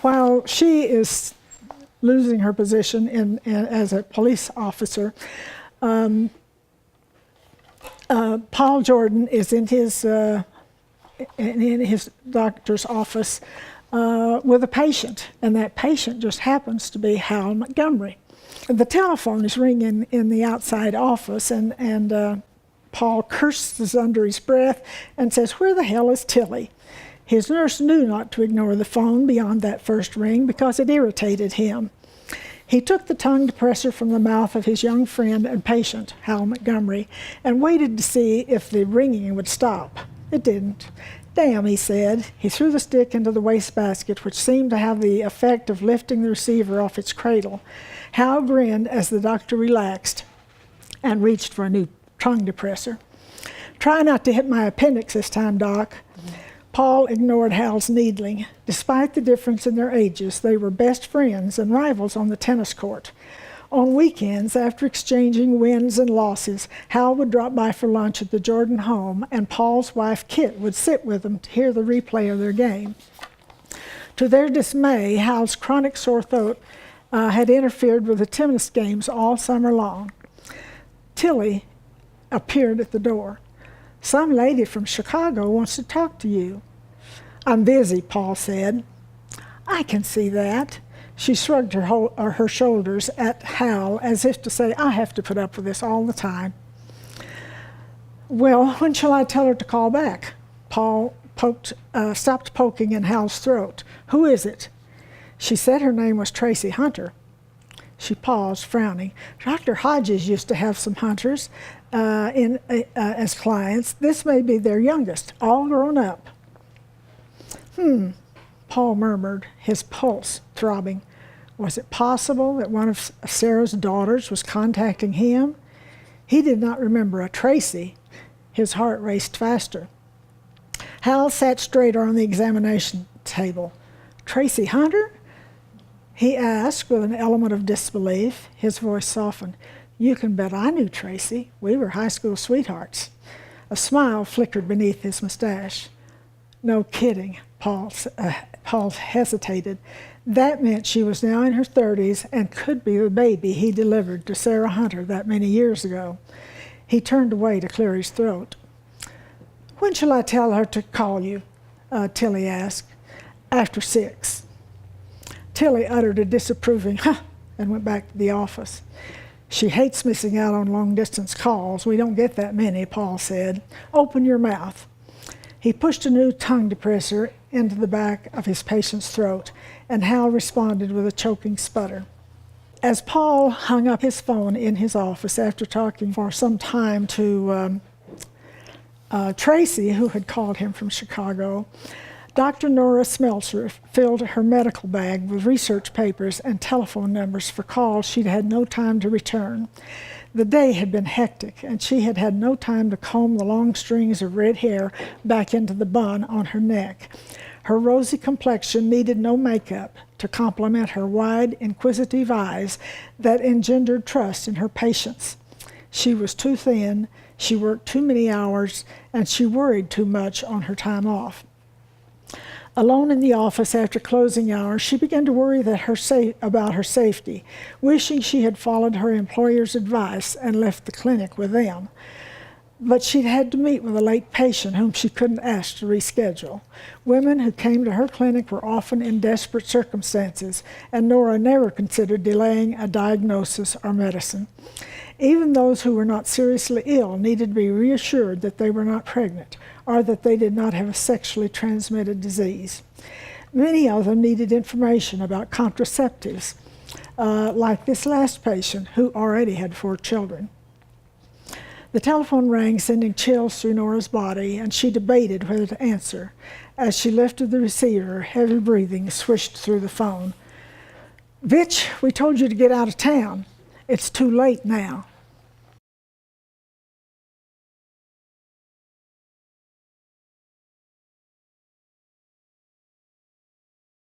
While she is losing her position as a police officer, Paul Jordan is in his doctor's office with a patient, and that patient just happens to be Hal Montgomery. The telephone is ringing in the outside office, and Paul curses under his breath and says, "Where the hell is Tilly?" His nurse knew not to ignore the phone beyond that first ring because it irritated him. He took the tongue depressor from the mouth of his young friend and patient, Hal Montgomery, and waited to see if the ringing would stop. It didn't. "Damn," he said. He threw the stick into the wastebasket, which seemed to have the effect of lifting the receiver off its cradle. Hal grinned as the doctor relaxed and reached for a new tongue depressor. "Try not to hit my appendix this time, Doc." Paul ignored Hal's needling. Despite the difference in their ages, they were best friends and rivals on the tennis court. On weekends, after exchanging wins and losses, Hal would drop by for lunch at the Jordan home, and Paul's wife, Kit, would sit with them to hear the replay of their game. To their dismay, Hal's chronic sore throat had interfered with the tennis games all summer long. Tilly appeared at the door. "Some lady from Chicago wants to talk to you." "I'm busy," Paul said. "I can see that." She shrugged her shoulders at Hal as if to say, "I have to put up with this all the time." "Well, when shall I tell her to call back?" Paul stopped poking in Hal's throat. "Who is it?" "She said her name was Tracy Hunter." She paused, frowning. "Dr. Hodges used to have some Hunters as clients. This may be their youngest, all grown up." Paul murmured, his pulse throbbing. Was it possible that one of Sarah's daughters was contacting him? He did not remember a Tracy. His heart raced faster. Hal sat straighter on the examination table. "Tracy Hunter?" he asked with an element of disbelief. His voice softened. "You can bet I knew Tracy. We were high school sweethearts." A smile flickered beneath his mustache. "No kidding," Paul hesitated. That meant she was now in her 30s and could be the baby he delivered to Sarah Hunter that many years ago. He turned away to clear his throat. "When shall I tell her to call you?" Tilly asked. "After 6. Tilly uttered a disapproving "huh" and went back to the office. "She hates missing out on long-distance calls. We don't get that many," Paul said. "Open your mouth." He pushed a new tongue depressor into the back of his patient's throat, and Hal responded with a choking sputter. As Paul hung up his phone in his office after talking for some time to Tracy, who had called him from Chicago, Dr. Nora Smeltzer filled her medical bag with research papers and telephone numbers for calls she'd had no time to return. The day had been hectic, and she had had no time to comb the long strings of red hair back into the bun on her neck. Her rosy complexion needed no makeup to complement her wide, inquisitive eyes that engendered trust in her patients. She was too thin, she worked too many hours, and she worried too much on her time off. Alone in the office after closing hours, she began to worry about her safety, wishing she had followed her employer's advice and left the clinic with them. But she'd had to meet with a late patient whom she couldn't ask to reschedule. Women who came to her clinic were often in desperate circumstances, and Nora never considered delaying a diagnosis or medicine. Even those who were not seriously ill needed to be reassured that they were not pregnant or that they did not have a sexually transmitted disease. Many of them needed information about contraceptives, like this last patient who already had 4 children. The telephone rang, sending chills through Nora's body, and she debated whether to answer. As she lifted the receiver, heavy breathing swished through the phone. "Vitch, we told you to get out of town. It's too late now."